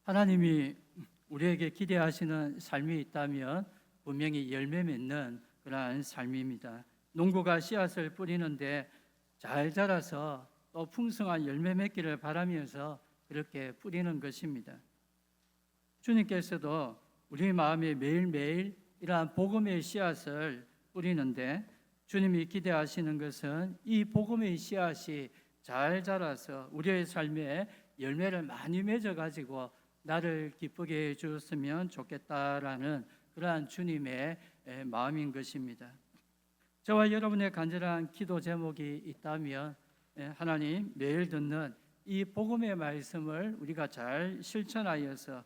하나님이 우리에게 기대하시는 삶이 있다면 분명히 열매 맺는 그러한 삶입니다. 농부가 씨앗을 뿌리는데 잘 자라서 또 풍성한 열매 맺기를 바라면서 그렇게 뿌리는 것입니다. 주님께서도 우리 마음에 매일매일 이러한 복음의 씨앗을 뿌리는데 주님이 기대하시는 것은 이 복음의 씨앗이 잘 자라서 우리의 삶에 열매를 많이 맺어가지고 나를 기쁘게 해 주었으면 좋겠다라는 그러한 주님의 마음인 것입니다. 저와 여러분의 간절한 기도 제목이 있다면 하나님 매일 듣는 이 복음의 말씀을 우리가 잘 실천하여서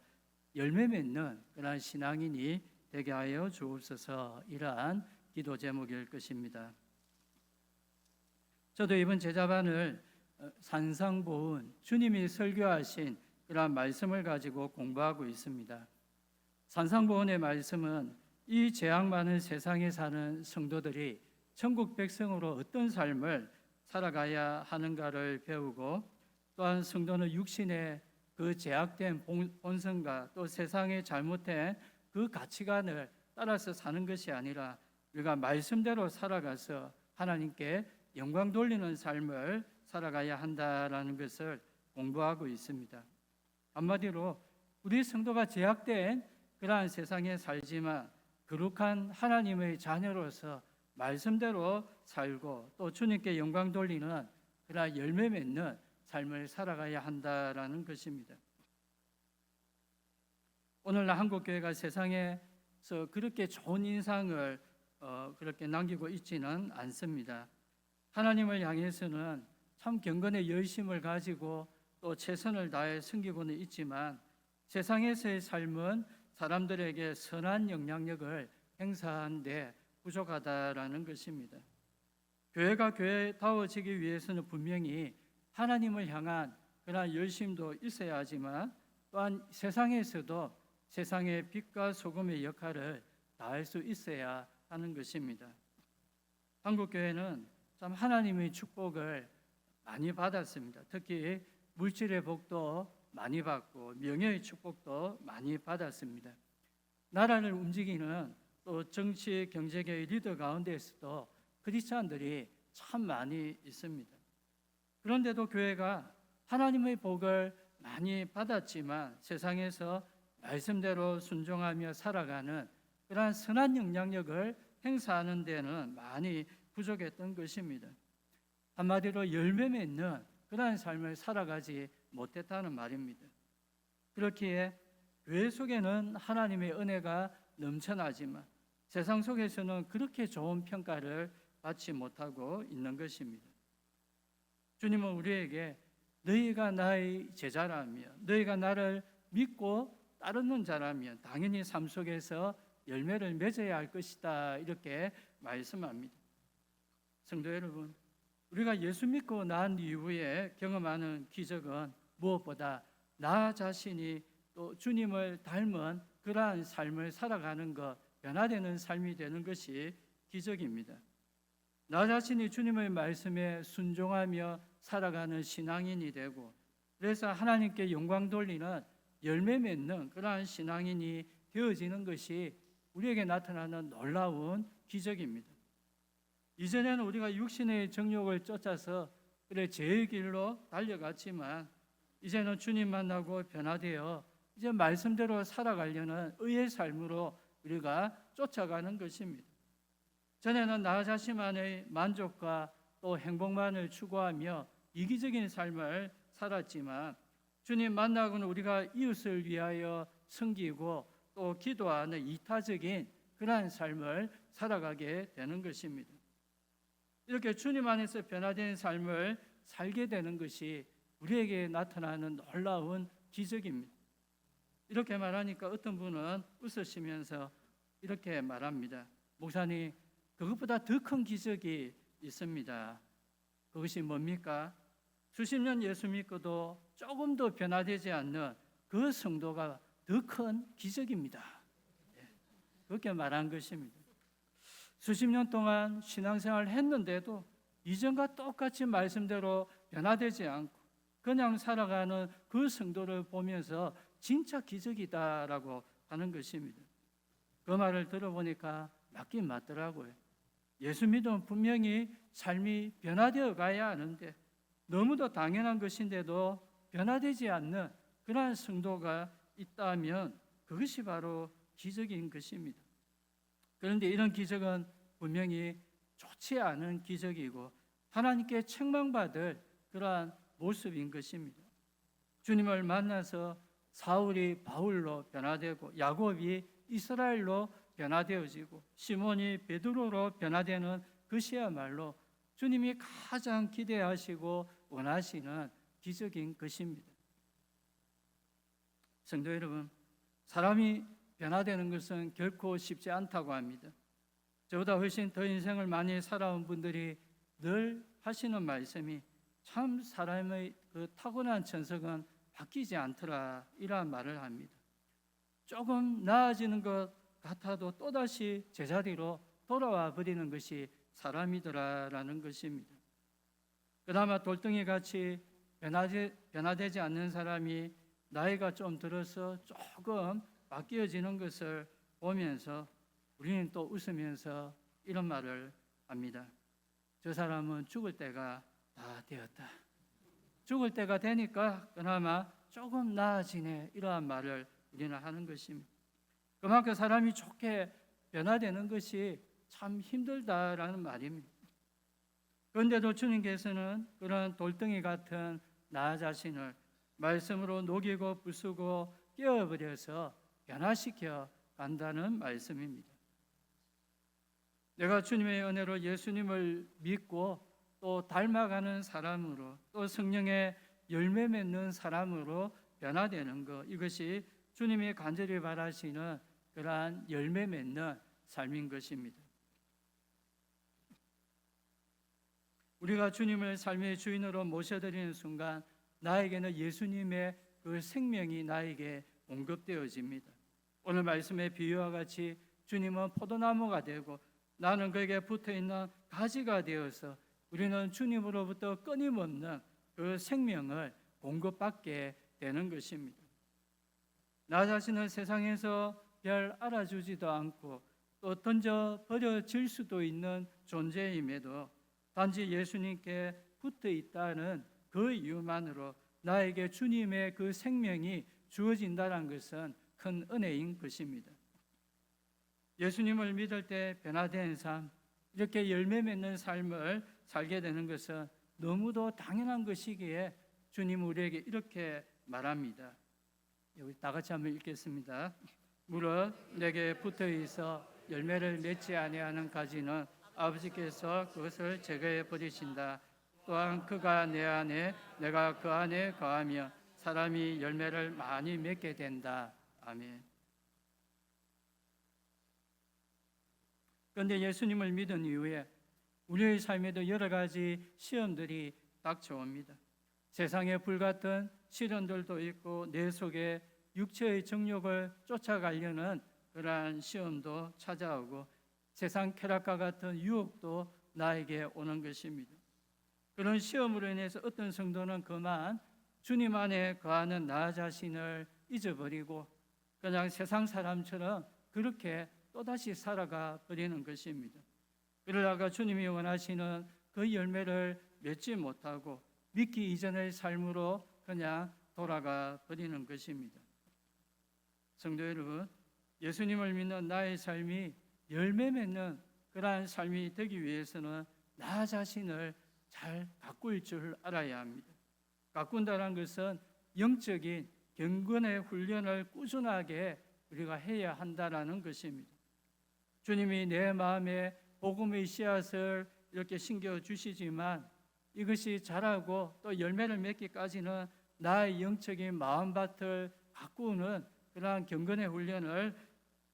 열매 맺는 그러한 신앙인이 되게 하여 주옵소서. 이러한 기도 제목일 것입니다. 저도 이번 제자반을 산상보훈 주님이 설교하신 그러한 말씀을 가지고 공부하고 있습니다. 산상보훈의 말씀은 이 재앙 많은 세상에 사는 성도들이 천국 백성으로 어떤 삶을 살아가야 하는가를 배우고, 또한 성도는 육신의 그 제약된 본성과 또 세상의 잘못된 그 가치관을 따라서 사는 것이 아니라 우리가 말씀대로 살아가서 하나님께 영광 돌리는 삶을 살아가야 한다라는 것을 공부하고 있습니다. 한마디로 우리 성도가 제약된 그러한 세상에 살지만 거룩한 하나님의 자녀로서 말씀대로 살고 또 주님께 영광 돌리는 그러한 열매 맺는 삶을 살아가야 한다라는 것입니다. 오늘날 한국교회가 세상에서 그렇게 좋은 인상을 그렇게 남기고 있지는 않습니다. 하나님을 향해서는 참 경건의 열심을 가지고 또 최선을 다해 섬기고는 있지만 세상에서의 삶은 사람들에게 선한 영향력을 행사하는 데 부족하다라는 것입니다. 교회가 교회다워지기 위해서는 분명히 하나님을 향한 그러한 열심도 있어야 하지만 또한 세상에서도 세상의 빛과 소금의 역할을 다할 수 있어야 하는 것입니다. 한국교회는 참 하나님의 축복을 많이 받았습니다. 특히 물질의 복도 많이 받고 명예의 축복도 많이 받았습니다. 나라를 움직이는 또 정치 경제계의 리더 가운데에서도 크리스찬들이 참 많이 있습니다. 그런데도 교회가 하나님의 복을 많이 받았지만 세상에서 말씀대로 순종하며 살아가는 그러한 선한 영향력을 행사하는 데는 많이 부족했던 것입니다. 한마디로 열매 맺는 그러한 삶을 살아가지 못했다는 말입니다. 그렇기에 교회 속에는 하나님의 은혜가 넘쳐나지만 세상 속에서는 그렇게 좋은 평가를 받지 못하고 있는 것입니다. 주님은 우리에게 너희가 나의 제자라며 너희가 나를 믿고 따르는 자라면 당연히 삶 속에서 열매를 맺어야 할 것이다, 이렇게 말씀합니다. 성도 여러분, 우리가 예수 믿고 난 이후에 경험하는 기적은 무엇보다 나 자신이 또 주님을 닮은 그러한 삶을 살아가는 것, 변화되는 삶이 되는 것이 기적입니다. 나 자신이 주님의 말씀에 순종하며 살아가는 신앙인이 되고, 그래서 하나님께 영광 돌리는 열매 맺는 그러한 신앙인이 되어지는 것이 우리에게 나타나는 놀라운 기적입니다. 이전에는 우리가 육신의 정욕을 쫓아서 그래 죄의 길로 달려갔지만 이제는 주님 만나고 변화되어 이제 말씀대로 살아가려는 의의 삶으로 우리가 쫓아가는 것입니다. 전에는 나 자신만의 만족과 또 행복만을 추구하며 이기적인 삶을 살았지만 주님 만나고는 우리가 이웃을 위하여 섬기고 또 기도하는 이타적인 그러한 삶을 살아가게 되는 것입니다. 이렇게 주님 안에서 변화된 삶을 살게 되는 것이 우리에게 나타나는 놀라운 기적입니다. 이렇게 말하니까 어떤 분은 웃으시면서 이렇게 말합니다. 목사님, 그것보다 더 큰 기적이 있습니다. 그것이 뭡니까? 수십 년 예수 믿고도 조금도 변화되지 않는 그 성도가 더 큰 기적입니다. 그렇게 말한 것입니다. 수십 년 동안 신앙생활을 했는데도 이전과 똑같이 말씀대로 변화되지 않고 그냥 살아가는 그 성도를 보면서 진짜 기적이다라고 하는 것입니다. 그 말을 들어보니까 맞긴 맞더라고요. 예수 믿으면 분명히 삶이 변화되어 가야 하는데 너무도 당연한 것인데도 변화되지 않는 그러한 성도가 있다면 그것이 바로 기적인 것입니다. 그런데 이런 기적은 분명히 좋지 않은 기적이고 하나님께 책망받을 그러한 모습인 것입니다. 주님을 만나서 사울이 바울로 변화되고 야곱이 이스라엘로 변화되어지고 시몬이 베드로로 변화되는 것이야말로 주님이 가장 기대하시고 원하시는 기적인 것입니다. 성도 여러분, 사람이 변화되는 것은 결코 쉽지 않다고 합니다. 저보다 훨씬 더 인생을 많이 살아온 분들이 늘 하시는 말씀이 참 사람의 그 타고난 천성은 바뀌지 않더라 이러한 말을 합니다. 조금 나아지는 것 같아도 또다시 제자리로 돌아와 버리는 것이 사람이더라라는 것입니다. 그나마 돌덩이 같이 변화되지 않는 사람이 나이가 좀 들어서 조금 바뀌어지는 것을 보면서 우리는 또 웃으면서 이런 말을 합니다. 저 사람은 죽을 때가 다 되었다. 죽을 때가 되니까 그나마 조금 나아지네 이러한 말을 우리는 하는 것입니다. 그만큼 사람이 좋게 변화되는 것이 참 힘들다라는 말입니다. 그런데도 주님께서는 그런 돌덩이 같은 나 자신을 말씀으로 녹이고 부수고 깨어버려서 변화시켜 간다는 말씀입니다. 내가 주님의 은혜로 예수님을 믿고 또 닮아가는 사람으로 또 성령의 열매 맺는 사람으로 변화되는 것, 이것이 주님이 간절히 바라시는 그러한 열매 맺는 삶인 것입니다. 우리가 주님을 삶의 주인으로 모셔드리는 순간 나에게는 예수님의 그 생명이 나에게 공급되어집니다. 오늘 말씀의 비유와 같이 주님은 포도나무가 되고 나는 그에게 붙어있는 가지가 되어서 우리는 주님으로부터 끊임없는 그 생명을 공급받게 되는 것입니다. 나 자신은 세상에서 별 알아주지도 않고 또 던져 버려질 수도 있는 존재임에도 단지 예수님께 붙어 있다는 그 이유만으로 나에게 주님의 그 생명이 주어진다는 것은 큰 은혜인 것입니다. 예수님을 믿을 때 변화된 삶, 이렇게 열매 맺는 삶을 살게 되는 것은 너무도 당연한 것이기에 주님 우리에게 이렇게 말합니다. 우리 다 같이 한번 읽겠습니다. 무릇 내게 붙어 있어 열매를 맺지 아니하는 가지는 아버지께서 그것을 제거해 버리신다. 또한 그가 내 안에 내가 그 안에 거하며 사람이 열매를 많이 맺게 된다. 아멘. 그런데 예수님을 믿은 이후에 우리의 삶에도 여러 가지 시험들이 닥쳐옵니다. 세상에 불같은 시련들도 있고 내 속에 육체의 정욕을 쫓아가려는 그러한 시험도 찾아오고 세상 쾌락과 같은 유혹도 나에게 오는 것입니다. 그런 시험으로 인해서 어떤 성도는 그만 주님 안에 거하는 나 자신을 잊어버리고 그냥 세상 사람처럼 그렇게 또다시 살아가 버리는 것입니다. 그러다가 주님이 원하시는 그 열매를 맺지 못하고 믿기 이전의 삶으로 그냥 돌아가 버리는 것입니다. 성도 여러분, 예수님을 믿는 나의 삶이 열매 맺는 그러한 삶이 되기 위해서는 나 자신을 잘 가꿀 줄 알아야 합니다. 가꾼다는 것은 영적인 경건의 훈련을 꾸준하게 우리가 해야 한다는 것입니다. 주님이 내 마음에 복음의 씨앗을 이렇게 심겨 주시지만 이것이 자라고 또 열매를 맺기까지는 나의 영적인 마음밭을 가꾸는 그러한 경건의 훈련을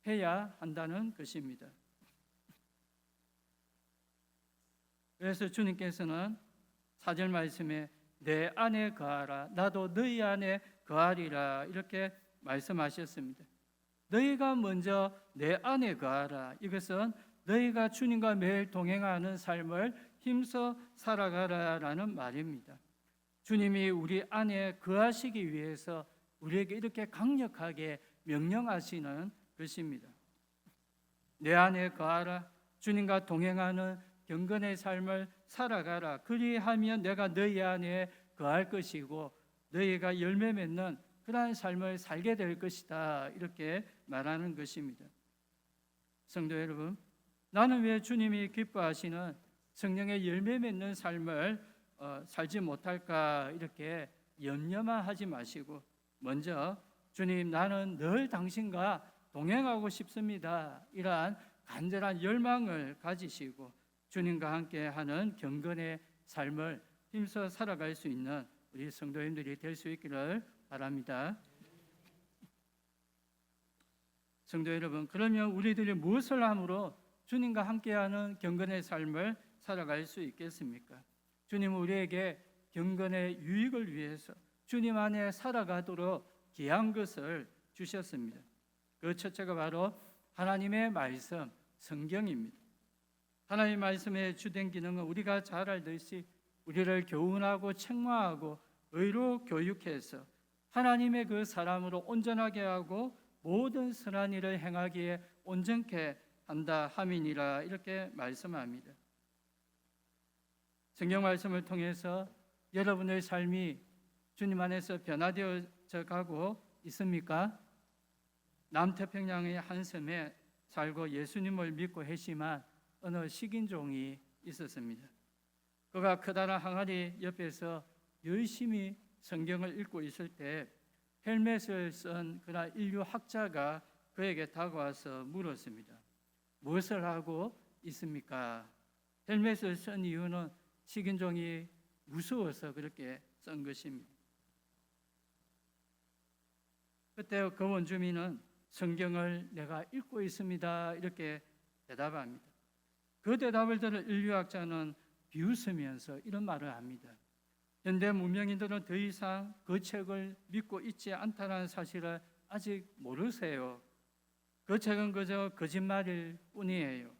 해야 한다는 것입니다. 그래서 주님께서는 4절 말씀에 내 안에 거하라 나도 너희 안에 거하리라 이렇게 말씀하셨습니다. 너희가 먼저 내 안에 거하라. 이것은 너희가 주님과 매일 동행하는 삶을 힘써 살아가라라는 말입니다. 주님이 우리 안에 거하시기 위해서 우리에게 이렇게 강력하게 명령하시는 것입니다. 내 안에 거하라. 주님과 동행하는 경건의 삶을 살아가라. 그리하면 내가 너희 안에 거할 것이고 너희가 열매 맺는 그러한 삶을 살게 될 것이다. 이렇게 말하는 것입니다. 성도 여러분, 나는 왜 주님이 기뻐하시는 성령의 열매 맺는 삶을 살지 못할까 이렇게 염려만 하지 마시고 먼저 주님, 나는 늘 당신과 동행하고 싶습니다. 이러한 간절한 열망을 가지시고 주님과 함께하는 경건의 삶을 힘써 살아갈 수 있는 우리 성도님들이 될 수 있기를 바랍니다. 성도 여러분, 그러면 우리들이 무엇을 함으로 주님과 함께하는 경건의 삶을 살아갈 수 있겠습니까? 주님은 우리에게 경건의 유익을 위해서 주님 안에 살아가도록 귀한 것을 주셨습니다. 그 첫째가 바로 하나님의 말씀, 성경입니다. 하나님의 말씀의 주된 기능은 우리가 잘 알듯이 우리를 교훈하고 책망하고 의로 교육해서 하나님의 그 사람으로 온전하게 하고 모든 선한 일을 행하기에 온전케 한다 함이니라 이렇게 말씀합니다. 성경 말씀을 통해서 여러분의 삶이 주님 안에서 변화되어져 가고 있습니까? 남태평양의 한 섬에 살고 예수님을 믿고 회심한 어느 식인종이 있었습니다. 그가 커다란 항아리 옆에서 열심히 성경을 읽고 있을 때 헬멧을 쓴 그런 인류학자가 그에게 다가와서 물었습니다. 무엇을 하고 있습니까? 헬멧을 쓴 이유는 식인종이 무서워서 그렇게 쓴 것입니다. 그때 그 원주민은 성경을 내가 읽고 있습니다. 이렇게 대답합니다. 그 대답을 들은 인류학자는 비웃으면서 이런 말을 합니다. 현대 문명인들은 더 이상 그 책을 믿고 있지 않다는 사실을 아직 모르세요. 그 책은 그저 거짓말일 뿐이에요.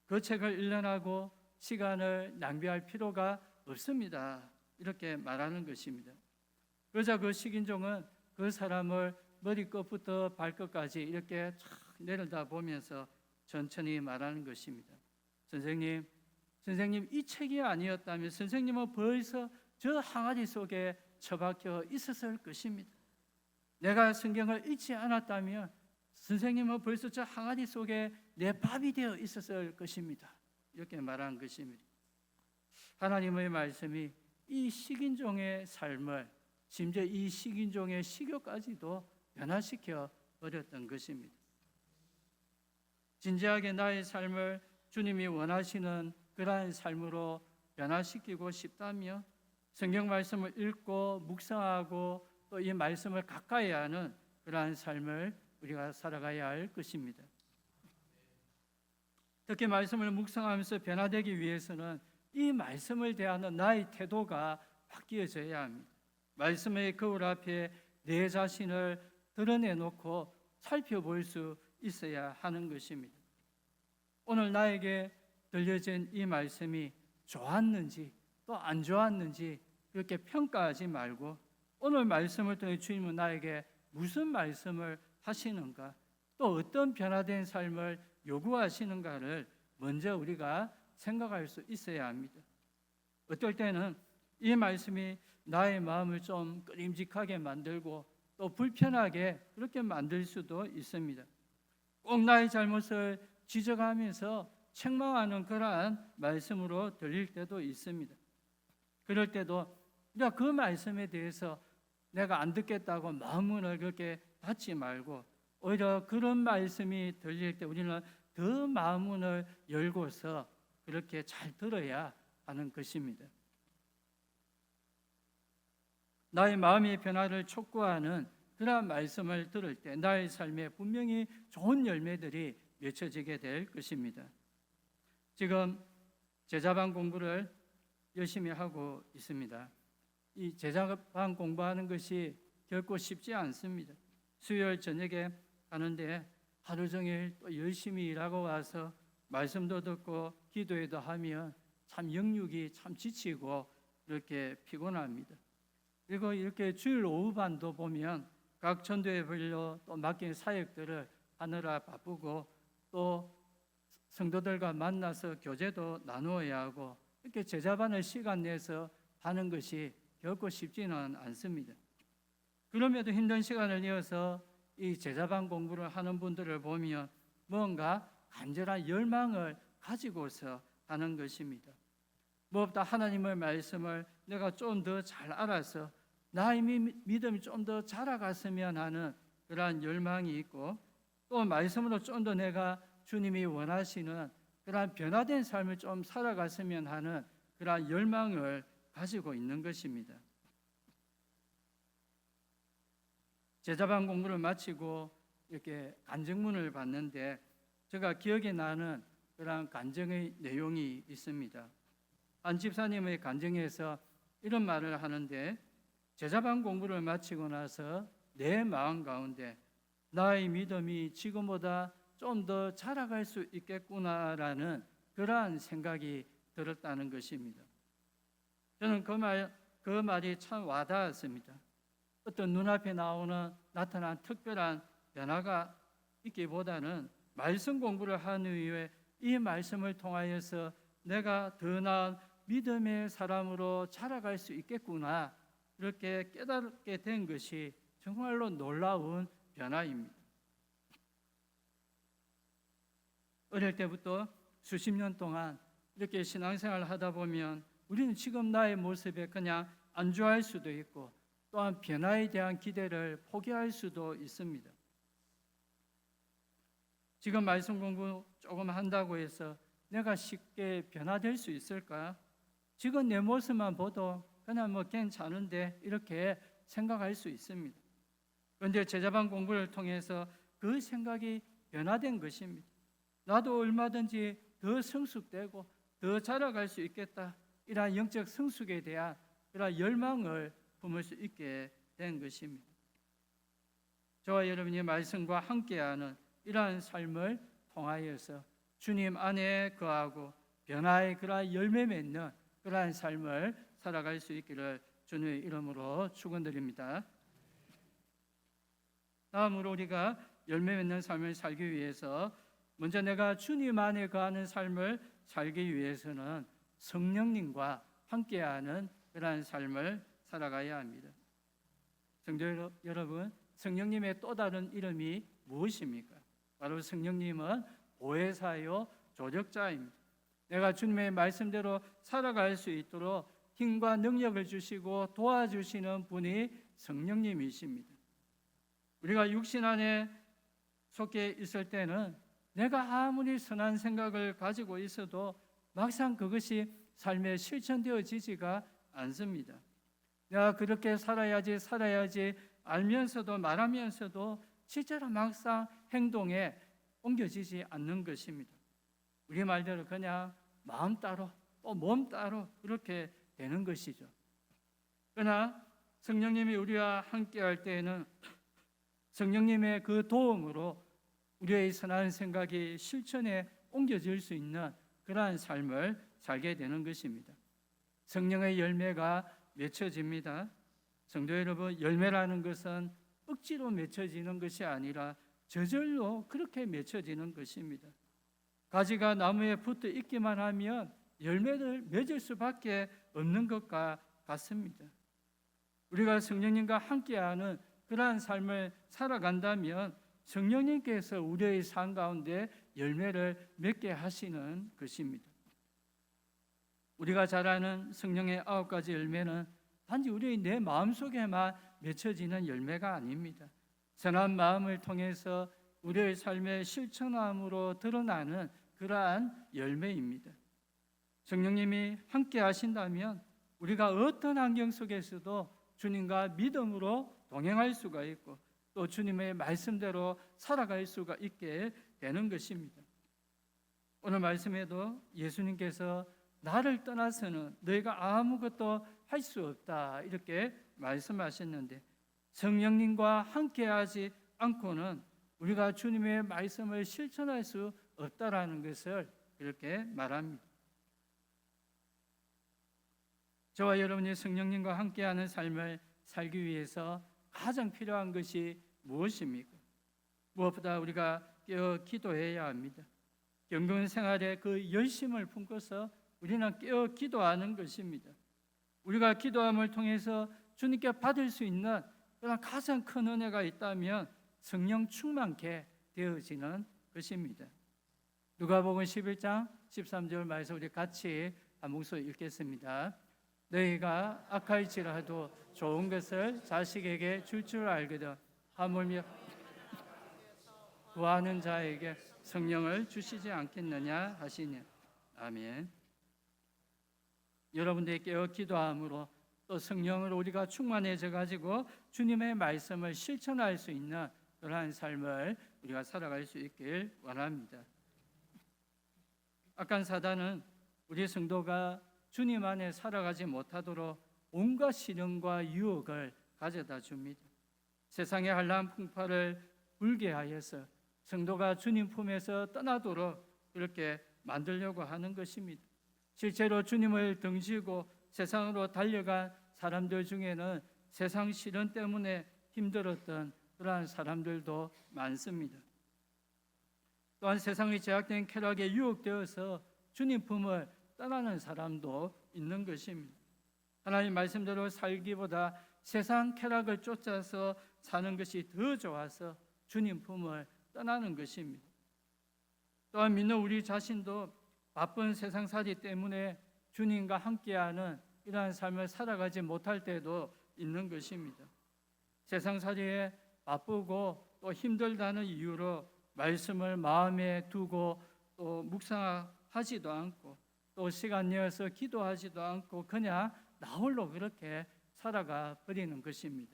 그 책을 읽으라고 시간을 낭비할 필요가 없습니다. 이렇게 말하는 것입니다. 그러자 그 식인종은 그 사람을 머리끝부터 발끝까지 이렇게 쫙 내려다보면서 천천히 말하는 것입니다. 선생님 이 책이 아니었다면 선생님은 벌써 저 항아리 속에 처박혀 있었을 것입니다. 내가 성경을 읽지 않았다면 선생님은 벌써 저 항아리 속에 내 밥이 되어 있었을 것입니다. 이렇게 말한 것입니다. 하나님의 말씀이 이 식인종의 삶을 심지어 이 식인종의 식욕까지도 변화시켜 버렸던 것입니다. 진지하게 나의 삶을 주님이 원하시는 그러한 삶으로 변화시키고 싶다며 성경 말씀을 읽고 묵상하고 또 이 말씀을 가까이 하는 그러한 삶을 우리가 살아가야 할 것입니다. 특히 말씀을 묵상하면서 변화되기 위해서는 이 말씀을 대하는 나의 태도가 바뀌어져야 합니다. 말씀의 거울 앞에 내 자신을 드러내놓고 살펴볼 수 있어야 하는 것입니다. 오늘 나에게 들려진 이 말씀이 좋았는지 또 안 좋았는지 그렇게 평가하지 말고 오늘 말씀을 통해 주님은 나에게 무슨 말씀을 하시는가 또 어떤 변화된 삶을 요구하시는가를 먼저 우리가 생각할 수 있어야 합니다. 어떨 때는 이 말씀이 나의 마음을 좀 끄림직하게 만들고 또 불편하게 그렇게 만들 수도 있습니다. 꼭 나의 잘못을 지적하면서 책망하는 그러한 말씀으로 들릴 때도 있습니다. 그럴 때도 우리가 그 말씀에 대해서 내가 안 듣겠다고 마음문을 그렇게 닫지 말고 오히려 그런 말씀이 들릴 때 우리는 더 마음문을 열고서 그렇게 잘 들어야 하는 것입니다. 나의 마음의 변화를 촉구하는 그러한 말씀을 들을 때 나의 삶에 분명히 좋은 열매들이 맺혀지게 될 것입니다. 지금 제자반 공부를 열심히 하고 있습니다. 이 제자반 공부하는 것이 결코 쉽지 않습니다. 수요일 저녁에 가는데 하루 종일 또 열심히 일하고 와서 말씀도 듣고 기도회도 하면 참 영육이 참 지치고 이렇게 피곤합니다. 그리고 이렇게 주일 오후 반도 보면 각 전도에 불려 또 맡긴 사역들을 하느라 바쁘고 또 성도들과 만나서 교제도 나누어야 하고 이렇게 제자반을 시간 내서 하는 것이 결코 쉽지는 않습니다. 그럼에도 힘든 시간을 내어서 이 제자반 공부를 하는 분들을 보면 뭔가 간절한 열망을 가지고서 하는 것입니다. 무엇보다 하나님의 말씀을 내가 좀 더 잘 알아서 나의 믿음이 좀 더 자라갔으면 하는 그러한 열망이 있고 또 말씀으로 좀 더 내가 주님이 원하시는 그러한 변화된 삶을 좀 살아갔으면 하는 그러한 열망을 가지고 있는 것입니다. 제자반 공부를 마치고 이렇게 간증문을 봤는데 제가 기억에 나는 그러한 간증의 내용이 있습니다. 한 집사님의 간증에서 이런 말을 하는데 제자반 공부를 마치고 나서 내 마음 가운데 나의 믿음이 지금보다 좀 더 자라갈 수 있겠구나라는 그러한 생각이 들었다는 것입니다. 저는 그 말이 참 와닿았습니다. 어떤 눈앞에 나타난 특별한 변화가 있기보다는 말씀 공부를 한 이후에 이 말씀을 통하여서 내가 더 나은 믿음의 사람으로 자라갈 수 있겠구나 이렇게 깨닫게 된 것이 정말로 놀라운 변화입니다. 어릴 때부터 수십 년 동안 이렇게 신앙생활을 하다 보면 우리는 지금 나의 모습에 그냥 안주할 수도 있고 또한 변화에 대한 기대를 포기할 수도 있습니다. 지금 말씀 공부 조금 한다고 해서 내가 쉽게 변화될 수 있을까? 지금 내 모습만 봐도 그냥 뭐 괜찮은데 이렇게 생각할 수 있습니다. 그런데 제자반 공부를 통해서 그 생각이 변화된 것입니다. 나도 얼마든지 더 성숙되고 더 자라갈 수 있겠다. 이러한 영적 성숙에 대한 그러한 열망을 품을 수 있게 된 것입니다. 저와 여러분이 말씀과 함께하는 이러한 삶을 통하여서 주님 안에 거하고 변화의 그러한 열매 맺는 그러한 삶을 살아갈 수 있기를 주님의 이름으로 축원드립니다. 다음으로 우리가 열매 맺는 삶을 살기 위해서 먼저 내가 주님 안에 거하는 삶을 살기 위해서는 성령님과 함께하는 그러한 삶을 살아가야 합니다. 성도 여러분, 성령님의 또 다른 이름이 무엇입니까? 바로 성령님은 보혜사요 조력자입니다. 내가 주님의 말씀대로 살아갈 수 있도록 힘과 능력을 주시고 도와주시는 분이 성령님이십니다. 우리가 육신 안에 속해 있을 때는 내가 아무리 선한 생각을 가지고 있어도 막상 그것이 삶에 실천되어지지가 않습니다. 내가 그렇게 살아야지 알면서도 말하면서도 실제로 막상 행동에 옮겨지지 않는 것입니다. 우리 말대로 그냥 마음 따로 또 몸 따로 그렇게 되는 것이죠. 그러나 성령님이 우리와 함께할 때에는 성령님의 그 도움으로 우리의 선한 생각이 실천에 옮겨질 수 있는 그러한 삶을 살게 되는 것입니다. 성령의 열매가 맺혀집니다. 성도 여러분, 열매라는 것은 억지로 맺혀지는 것이 아니라 저절로 그렇게 맺혀지는 것입니다. 가지가 나무에 붙어 있기만 하면 열매를 맺을 수밖에 없는 것과 같습니다. 우리가 성령님과 함께하는 그러한 삶을 살아간다면 성령님께서 우리의 삶 가운데 열매를 맺게 하시는 것입니다. 우리가 잘 아는 성령의 9가지 열매는 단지 우리의 내 마음속에만 맺혀지는 열매가 아닙니다. 선한 마음을 통해서 우리의 삶의 실천함으로 드러나는 그러한 열매입니다. 성령님이 함께 하신다면 우리가 어떤 환경 속에서도 주님과 믿음으로 동행할 수가 있고 또 주님의 말씀대로 살아갈 수가 있게 되는 것입니다. 오늘 말씀에도 예수님께서 나를 떠나서는 너희가 아무것도 할 수 없다 이렇게 말씀하셨는데 성령님과 함께하지 않고는 우리가 주님의 말씀을 실천할 수 없다라는 것을 이렇게 말합니다. 저와 여러분이 성령님과 함께하는 삶을 살기 위해서 가장 필요한 것이 무엇입니까? 무엇보다 우리가 깨어 기도해야 합니다. 경건 생활에 그 열심을 품고서 우리는 깨어 기도하는 것입니다. 우리가 기도함을 통해서 주님께 받을 수 있는 그런 가장 큰 은혜가 있다면 성령 충만케 되어지는 것입니다. 누가복음 11장 13절 말씀 우리 같이 한 목소리 읽겠습니다. 너희가 악할지라도 좋은 것을 자식에게 줄 줄 알거든 하물며 구하는 자에게 성령을 주시지 않겠느냐 하시니. 아멘. 여러분들이 깨어 기도함으로 또 성령을 우리가 충만해져 가지고 주님의 말씀을 실천할 수 있는 그러한 삶을 우리가 살아갈 수 있길 원합니다. 악한 사단은 우리 성도가 주님 안에 살아가지 못하도록 온갖 시련과 유혹을 가져다 줍니다. 세상의 한란 풍파를 불게 하여서 성도가 주님 품에서 떠나도록 그렇게 만들려고 하는 것입니다. 실제로 주님을 등지고 세상으로 달려간 사람들 중에는 세상 시련 때문에 힘들었던 그러한 사람들도 많습니다. 또한 세상의 제약된 쾌락에 유혹되어서 주님 품을 떠나는 사람도 있는 것입니다. 하나님 말씀대로 살기보다 세상 쾌락을 쫓아서 사는 것이 더 좋아서 주님 품을 떠나는 것입니다. 또한 믿는 우리 자신도 바쁜 세상살이 때문에 주님과 함께하는 이러한 삶을 살아가지 못할 때도 있는 것입니다. 세상살이에 바쁘고 또 힘들다는 이유로 말씀을 마음에 두고 또 묵상하지도 않고 또 시간 내어서 기도하지도 않고 그냥 나 홀로 그렇게 살아가 버리는 것입니다.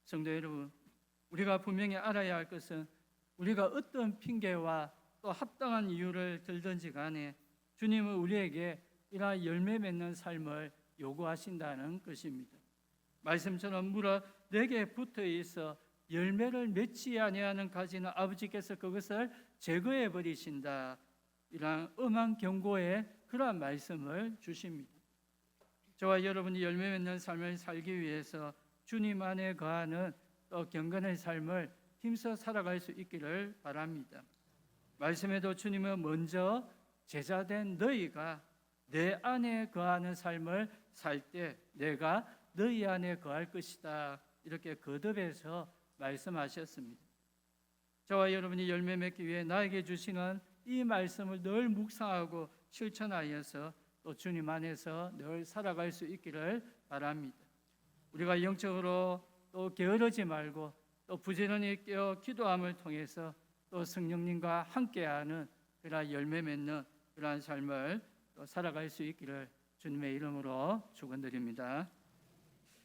성도 여러분, 우리가 분명히 알아야 할 것은 우리가 어떤 핑계와 또 합당한 이유를 들든지 간에 주님은 우리에게 이러한 열매 맺는 삶을 요구하신다는 것입니다. 말씀처럼 무릇 내게 붙어 있어 열매를 맺지 아니하는 가지는 아버지께서 그것을 제거해 버리신다. 이러한 엄한 경고의 그러한 말씀을 주십니다. 저와 여러분이 열매 맺는 삶을 살기 위해서 주님 안에 거하는 또 경건의 삶을 힘써 살아갈 수 있기를 바랍니다. 말씀에도 주님은 먼저 제자된 너희가 내 안에 거하는 삶을 살 때 내가 너희 안에 거할 것이다. 이렇게 거듭해서 말씀하셨습니다. 저와 여러분이 열매 맺기 위해 나에게 주시는 이 말씀을 늘 묵상하고 실천하여서 또 주님 안에서 늘 살아갈 수 있기를 바랍니다. 우리가 영적으로 또 게으르지 말고 또 부지런히 깨어 기도함을 통해서 또 성령님과 함께하는 그러한 열매 맺는 그러한 삶을 또 살아갈 수 있기를 주님의 이름으로 축원드립니다.